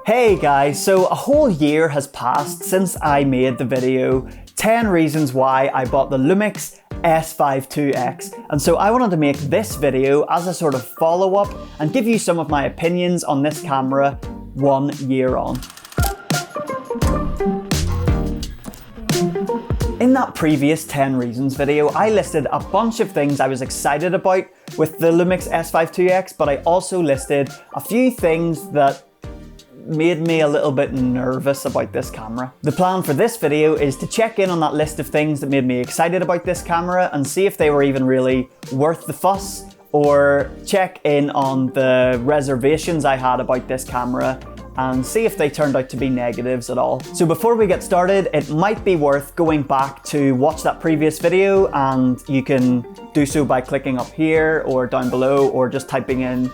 Hey guys, so a whole year has passed since I made the video 10 reasons why I bought the LUMIX S5IIX, and so I wanted to make this video as a sort of follow-up and give you some of my opinions on this camera 1 year on. In that previous 10 reasons video, I listed a bunch of things I was excited about with the LUMIX S5IIX, but I also listed a few things that made me a little bit nervous about this camera. The plan for this video is to check in on that list of things that made me excited about this camera and see if they were even really worth the fuss, or check in on the reservations I had about this camera and see if they turned out to be negatives at all. So before we get started, it might be worth going back to watch that previous video, and you can do so by clicking up here or down below, or just typing in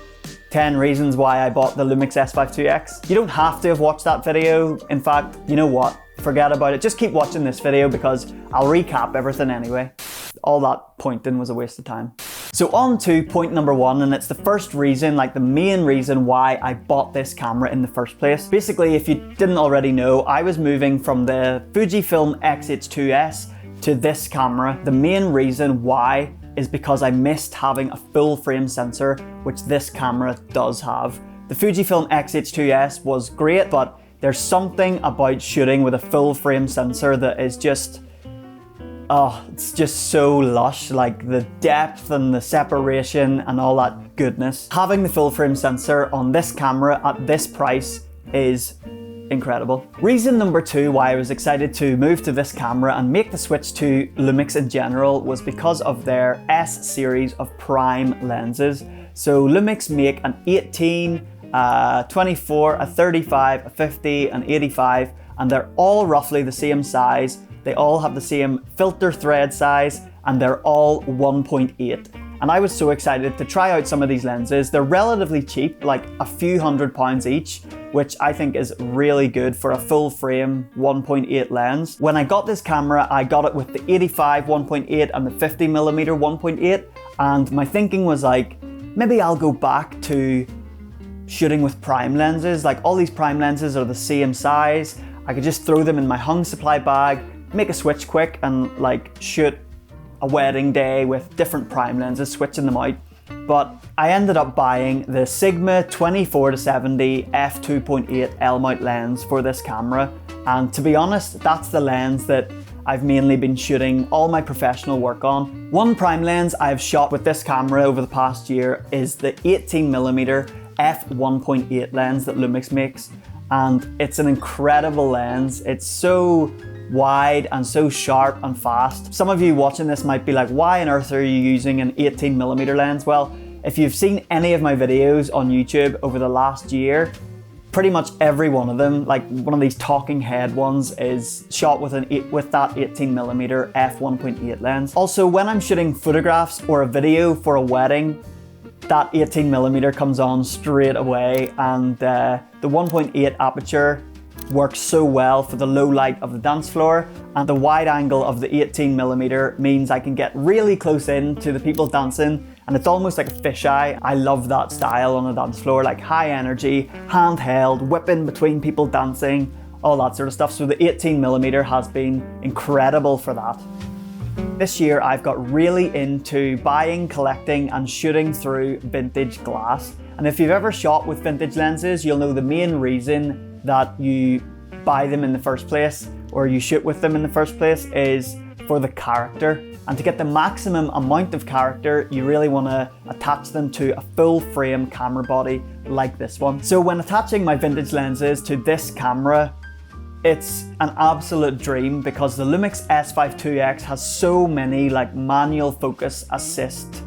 10 reasons why I bought the LUMIX S5IIX. You don't have to have watched that video. In fact, you know what? Forget about it. Just keep watching this video because I'll recap everything anyway. All that pointing was a waste of time. So on to point number 1, and it's the first reason, like the main reason why I bought this camera in the first place. Basically, if you didn't already know, I was moving from the Fujifilm X-H2S to this camera. The main reason why is because I missed having a full frame sensor, which this camera does have. The Fujifilm X-H2S was great, but there's something about shooting with a full frame sensor that is just, oh, it's just so lush, like the depth and the separation and all that goodness. Having the full frame sensor on this camera at this price is incredible. Reason number 2 why I was excited to move to this camera and make the switch to LUMIX in general was because of their S series of prime lenses. So LUMIX make an 18, 24, a 35, a 50, an 85, and they're all roughly the same size. They all have the same filter thread size, and they're all 1.8. And I was so excited to try out some of these lenses. They're relatively cheap, like a few £100 each, which I think is really good for a full frame 1.8 lens. When I got this camera, I got it with the 85 1.8 and the 50mm 1.8, and my thinking was like, maybe I'll go back to shooting with prime lenses. Like, all these prime lenses are the same size. I could just throw them in my hung supply bag, make a switch quick, and like shoot a wedding day with different prime lenses, switching them out. But I ended up buying the Sigma 24-70 f2.8 L-mount lens for this camera, and to be honest, that's the lens that I've mainly been shooting all my professional work on. One prime lens I've shot with this camera over the past year is the 18mm f1.8 lens that LUMIX makes, and it's an incredible lens. It's so wide and so sharp and fast. Some of you watching this might be like, why on earth are you using an 18mm lens? Well, if you've seen any of my videos on YouTube over the last year, pretty much every one of them, like one of these talking head ones, is shot with that 18mm f1.8 lens. Also, when I'm shooting photographs or a video for a wedding, that 18mm comes on straight away, and the 1.8 aperture works so well for the low light of the dance floor, and the wide angle of the 18mm means I can get really close in to the people dancing, and it's almost like a fisheye. I love that style on a dance floor, like high energy, handheld, whipping between people dancing, all that sort of stuff. So the 18mm has been incredible for that. This year I've got really into buying, collecting and shooting through vintage glass. And if you've ever shot with vintage lenses, you'll know the main reason that you buy them in the first place, or you shoot with them in the first place, is for the character. And to get the maximum amount of character, you really want to attach them to a full frame camera body like this one. So when attaching my vintage lenses to this camera, it's an absolute dream because the LUMIX S5IIX has so many like manual focus assist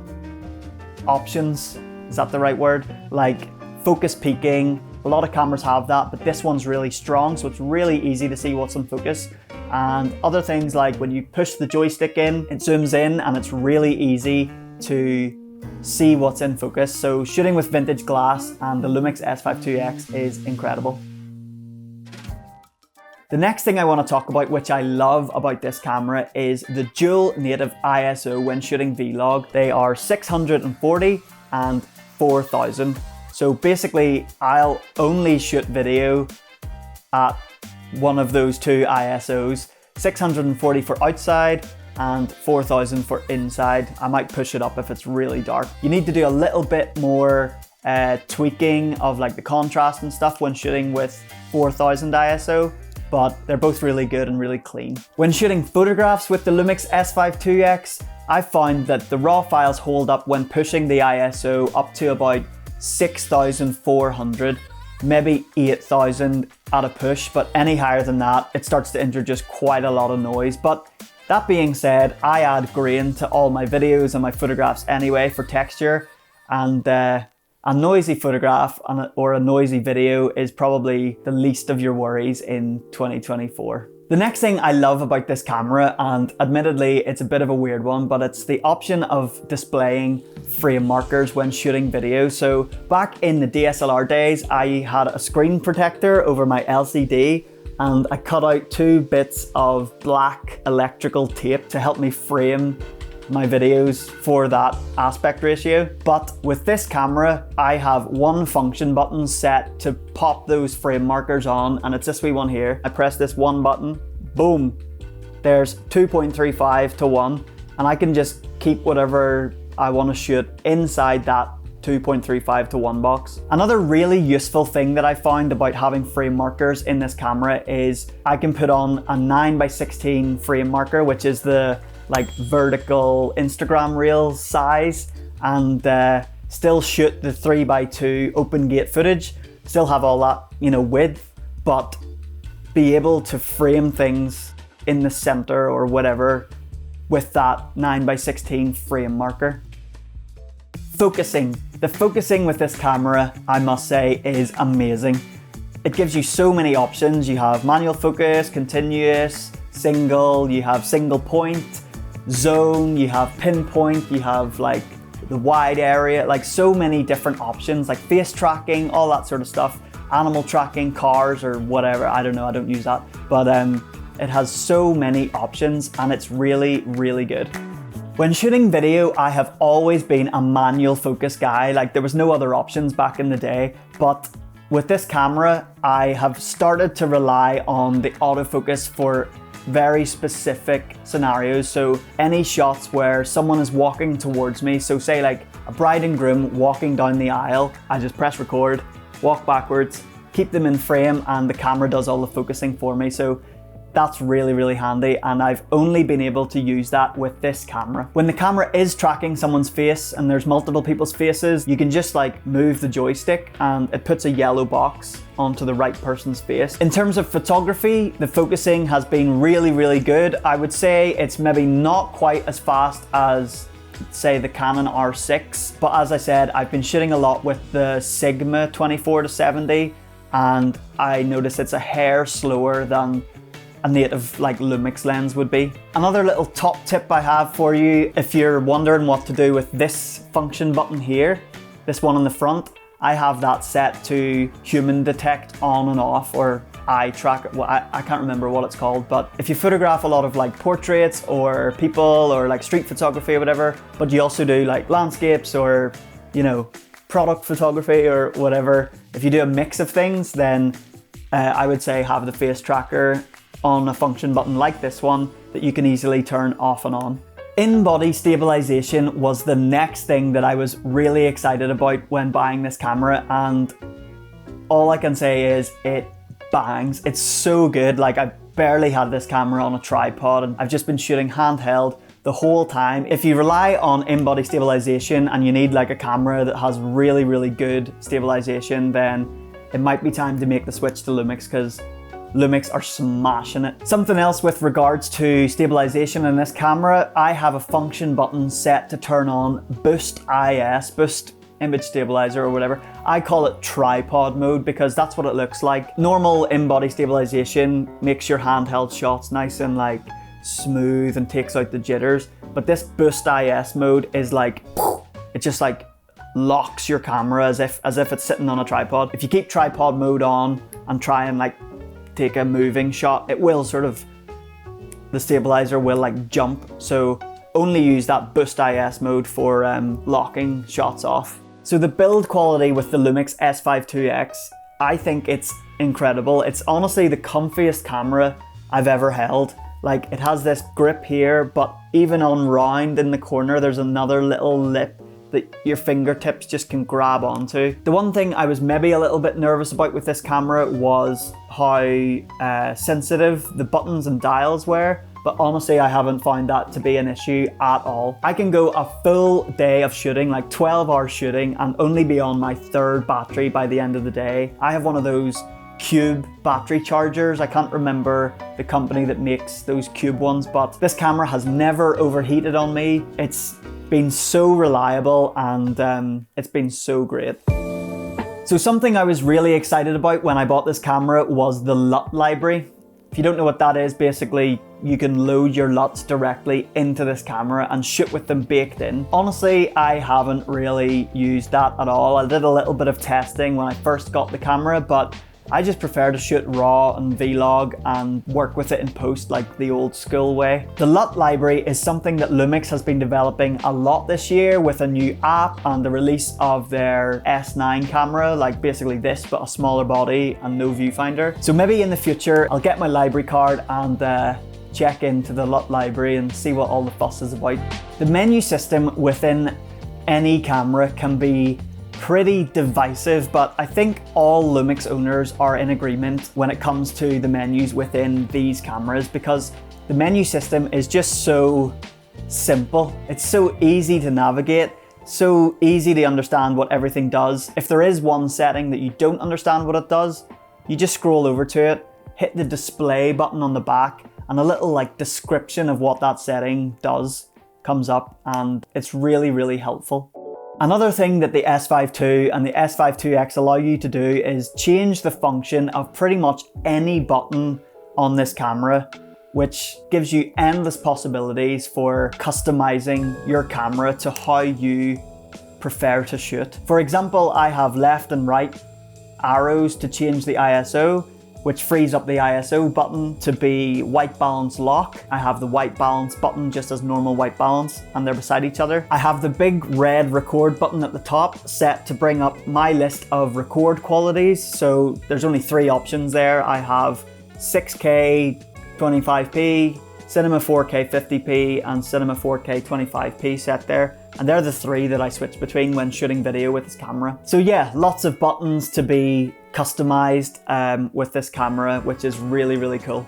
options. Is that the right word? Like focus peaking. A lot of cameras have that, but this one's really strong, so it's really easy to see what's in focus. And other things like when you push the joystick in, it zooms in and it's really easy to see what's in focus. So shooting with vintage glass and the LUMIX S5IIX is incredible. The next thing I want to talk about, which I love about this camera, is the dual native ISO when shooting vlog. They are 640 and 4000. So basically, I'll only shoot video at one of those two ISOs, 640 for outside and 4000 for inside. I might push it up if it's really dark. You need to do a little bit more tweaking of like the contrast and stuff when shooting with 4000 ISO, but they're both really good and really clean. When shooting photographs with the LUMIX S5IIX, I found that the raw files hold up when pushing the ISO up to about 6400, maybe 8000 at a push, but any higher than that, it starts to introduce quite a lot of noise. But that being said, I add grain to all my videos and my photographs anyway for texture, and a noisy photograph or a noisy video is probably the least of your worries in 2024. The next thing I love about this camera, and admittedly it's a bit of a weird one, but it's the option of displaying frame markers when shooting video. So back in the DSLR days, I had a screen protector over my LCD, and I cut out 2 bits of black electrical tape to help me frame my videos for that aspect ratio. But with this camera, I have one function button set to pop those frame markers on, and it's this wee one here. I press this one button, boom, there's 2.35 to 1, and I can just keep whatever I want to shoot inside that 2.35 to 1 box. Another really useful thing that I found about having frame markers in this camera is I can put on a 9x16 frame marker, which is the like vertical Instagram reel size, and still shoot the 3x2 open gate footage, still have all that, you know, width, but be able to frame things in the center or whatever with that 9x16 frame marker. Focusing. The focusing with this camera, I must say, is amazing. It gives you so many options. You have manual focus, continuous, single, you have single point, zone, you have pinpoint, you have like the wide area, like so many different options, like face tracking, all that sort of stuff, animal tracking, cars or whatever, I don't know, I don't use that, but it has so many options and it's really, really good. When shooting video, I have always been a manual focus guy, like there was no other options back in the day, but with this camera, I have started to rely on the autofocus for very specific scenarios. So any shots where someone is walking towards me, so say like a bride and groom walking down the aisle, I just press record, walk backwards, keep them in frame, and the camera does all the focusing for me. So that's really, really handy, and I've only been able to use that with this camera. When the camera is tracking someone's face and there's multiple people's faces, you can just like move the joystick and it puts a yellow box onto the right person's face. In terms of photography, the focusing has been really, really good. I would say it's maybe not quite as fast as say the Canon R6, but as I said, I've been shooting a lot with the Sigma 24-70, and I notice it's a hair slower than a native like Lumix lens would be. Another little top tip I have for you, if you're wondering what to do with this function button here, this one on the front, I have that set to human detect on and off, or eye track, well, I can't remember what it's called, but if you photograph a lot of like portraits or people or like street photography or whatever, but you also do like landscapes or, you know, product photography or whatever, if you do a mix of things, then I would say have the face tracker on a function button like this one that you can easily turn off and on. In-body stabilization was the next thing that I was really excited about when buying this camera, and all I can say is it bangs. It's so good. Like, I barely had this camera on a tripod and I've just been shooting handheld the whole time. If you rely on in-body stabilization and you need like a camera that has really, really good stabilization, then it might be time to make the switch to Lumix, because Lumix are smashing it. Something else with regards to stabilization in this camera, I have a function button set to turn on Boost IS, Boost Image Stabilizer or whatever. I call it tripod mode because that's what it looks like. Normal in-body stabilization makes your handheld shots nice and like smooth and takes out the jitters, but this Boost IS mode is like, it just like locks your camera as if it's sitting on a tripod. If you keep tripod mode on and try and like take a moving shot, it will sort of, the stabilizer will like jump. So only use that Boost IS mode for locking shots off. So the build quality with the LUMIX S5IIX, I think it's incredible. It's honestly the comfiest camera I've ever held. Like, it has this grip here, but even on round in the corner, there's another little lip that your fingertips just can grab onto. The one thing I was maybe a little bit nervous about with this camera was how sensitive the buttons and dials were, but honestly I haven't found that to be an issue at all. I can go a full day of shooting, like 12 hours shooting, and only be on my 3rd battery by the end of the day. I have one of those Cube battery chargers. I can't remember the company that makes those Cube ones, but this camera has never overheated on me. It's been so reliable, and it's been so great. So something I was really excited about when I bought this camera was the LUT library. If you don't know what that is, basically you can load your LUTs directly into this camera and shoot with them baked in. Honestly, I haven't really used that at all. I did a little bit of testing when I first got the camera, but I just prefer to shoot RAW and Vlog and work with it in post like the old school way. The LUT library is something that Lumix has been developing a lot this year with a new app and the release of their S9 camera, like basically this but a smaller body and no viewfinder. So maybe in the future I'll get my library card and check into the LUT library and see what all the fuss is about. The menu system within any camera can be pretty divisive, but I think all Lumix owners are in agreement when it comes to the menus within these cameras, because the menu system is just so simple. It's so easy to navigate, so easy to understand what everything does. If there is one setting that you don't understand what it does, you just scroll over to it, hit the display button on the back, and a little like description of what that setting does comes up, and it's really, really helpful. Another thing that the S5 II and the S5IIX allow you to do is change the function of pretty much any button on this camera, which gives you endless possibilities for customizing your camera to how you prefer to shoot. For example, I have left and right arrows to change the ISO, which frees up the ISO button to be white balance lock. I have the white balance button just as normal white balance, and they're beside each other. I have the big red record button at the top set to bring up my list of record qualities. So there's only 3 options there. I have 6K 25p, Cinema 4K 50p, and Cinema 4K 25p set there. And they're the 3 that I switch between when shooting video with this camera. So yeah, lots of buttons to be customized with this camera, which is really, really cool.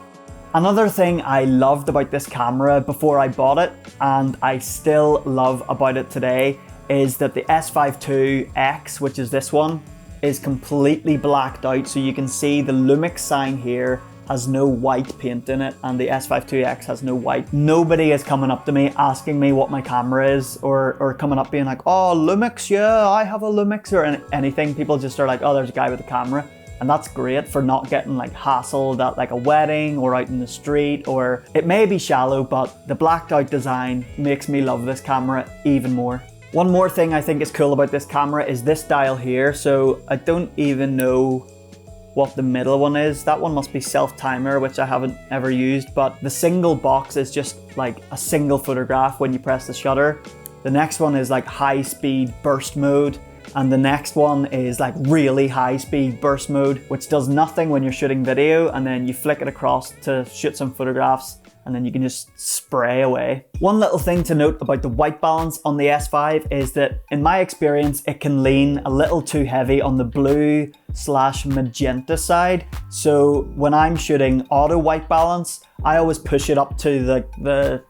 Another thing I loved about this camera before I bought it, and I still love about it today, is that the S5IIX, which is this one, is completely blacked out. So you can see the Lumix sign here has no white paint in it, and the S5IIX has no white. Nobody is coming up to me asking me what my camera is, or coming up being like, oh, Lumix, yeah, I have a Lumix, or anything. People just are like, oh, there's a guy with a camera. And that's great for not getting like hassled at like a wedding or out in the street, or it may be shallow, but the blacked out design makes me love this camera even more. One more thing I think is cool about this camera is this dial here. So I don't even know what the middle one is. That one must be self-timer, which I haven't ever used, but the single box is just like a single photograph when you press the shutter. The next one is like high speed burst mode, and the next one is like really high speed burst mode, which does nothing when you're shooting video, and then you flick it across to shoot some photographs, and then you can just spray away. One little thing to note about the white balance on the S5 is that in my experience, it can lean a little too heavy on the blue/magenta side. So when I'm shooting auto white balance, I always push it up to the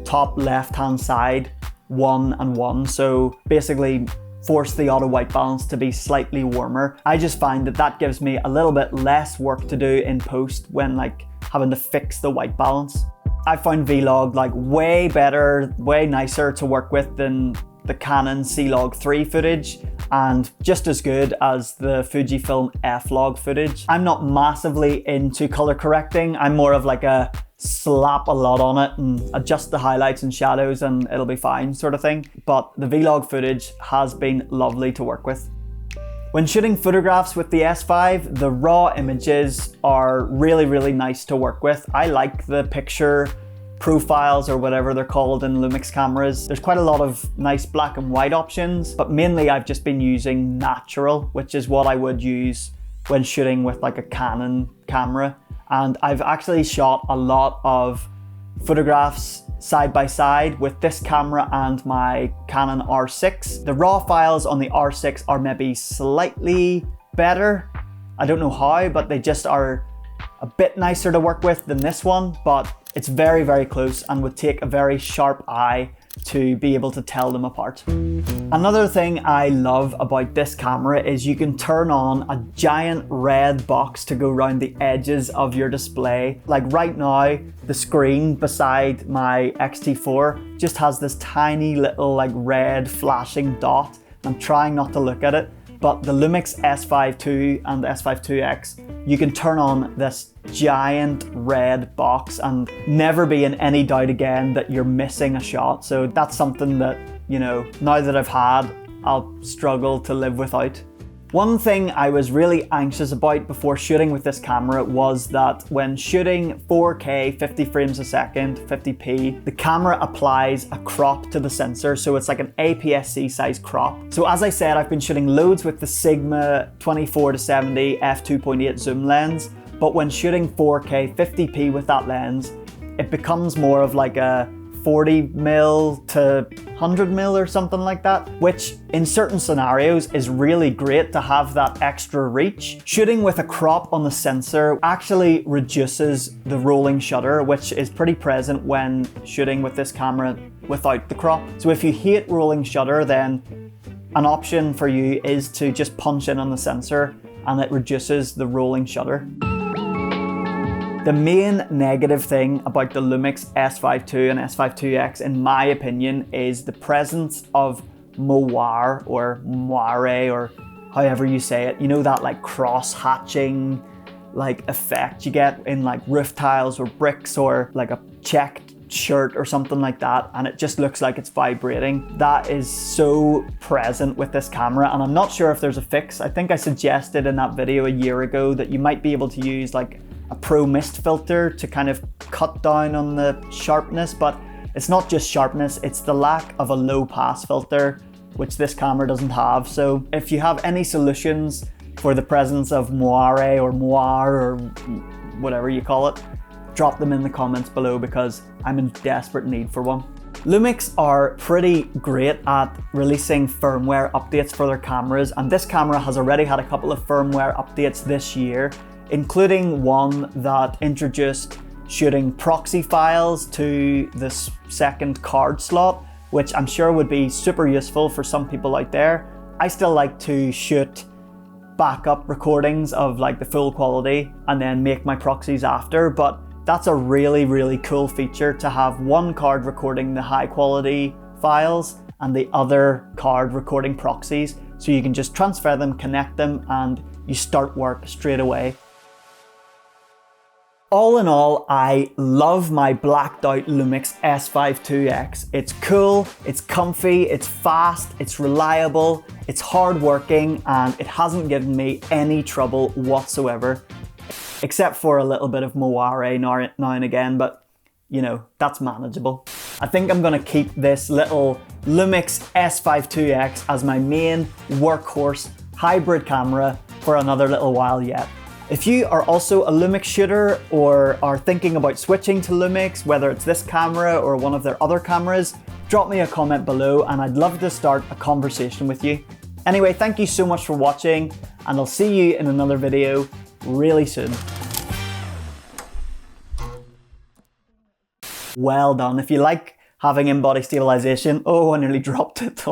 top left-hand side 1 and 1. So basically force the auto white balance to be slightly warmer. I just find that that gives me a little bit less work to do in post when like having to fix the white balance. I found Vlog like way better, way nicer to work with than the Canon C-Log 3 footage, and just as good as the Fujifilm F-Log footage. I'm not massively into color correcting. I'm more of like a slap a lot on it and adjust the highlights and shadows and it'll be fine sort of thing. But the Vlog footage has been lovely to work with. When shooting photographs with the S5, the raw images are really, really nice to work with. I like the picture profiles or whatever they're called in Lumix cameras. There's quite a lot of nice black and white options, but mainly I've just been using natural, which is what I would use when shooting with like a Canon camera. And I've actually shot a lot of photographs side by side with this camera and my Canon R6. The raw files on the R6 are maybe slightly better. I don't know how, but they just are a bit nicer to work with than this one, but it's very, very close and would take a very sharp eye to be able to tell them apart. Another thing I love about this camera is you can turn on a giant red box to go around the edges of your display. Like right now, the screen beside my X-T4 just has this tiny little like red flashing dot. I'm trying not to look at it, but the LUMIX S5 II and the S5 IIX, you can turn on this giant red box and never be in any doubt again that you're missing a shot. So that's something that, you know, now that I've had, I'll struggle to live without. One thing I was really anxious about before shooting with this camera was that when shooting 4K 50 frames a second, 50p, the camera applies a crop to the sensor, so it's like an APS-C size crop. So as I said, I've been shooting loads with the Sigma 24-70 f2.8 zoom lens, but when shooting 4K 50p with that lens, it becomes more of like a 40mm to 100mm or something like that, which in certain scenarios is really great to have that extra reach. Shooting with a crop on the sensor actually reduces the rolling shutter, which is pretty present when shooting with this camera without the crop. So if you hate rolling shutter, then an option for you is to just punch in on the sensor and it reduces the rolling shutter. The main negative thing about the LUMIX S5 II and S5 IIX, in my opinion, is the presence of Moiré or Moiré or however you say it. You know, that like cross-hatching like effect you get in like roof tiles or bricks or like a checked shirt or something like that, and it just looks like it's vibrating. That is so present with this camera, and I'm not sure if there's a fix. I think I suggested in that video a year ago that you might be able to use like a pro mist filter to kind of cut down on the sharpness, but it's not just sharpness, it's the lack of a low pass filter, which this camera doesn't have. So if you have any solutions for the presence of Moiré or Moir or whatever you call it, drop them in the comments below because I'm in desperate need for one. Lumix are pretty great at releasing firmware updates for their cameras, and this camera has already had a couple of firmware updates this year, including one that introduced shooting proxy files to the second card slot, which I'm sure would be super useful for some people out there. I still like to shoot backup recordings of like the full quality and then make my proxies after, but that's a really, really cool feature to have one card recording the high quality files and the other card recording proxies, so you can just transfer them, connect them, and you start work straight away. All in all, I love my blacked out LUMIX S5 IIX. It's cool, it's comfy, it's fast, it's reliable, it's hardworking, and it hasn't given me any trouble whatsoever, except for a little bit of Moiré now and again, but you know, that's manageable. I think I'm gonna keep this little LUMIX S5 IIX as my main workhorse hybrid camera for another little while yet. If you are also a LUMIX shooter or are thinking about switching to LUMIX, whether it's this camera or one of their other cameras, drop me a comment below and I'd love to start a conversation with you. Anyway, thank you so much for watching, and I'll see you in another video really soon. Well done. If you like having in-body stabilization, oh, I nearly dropped it.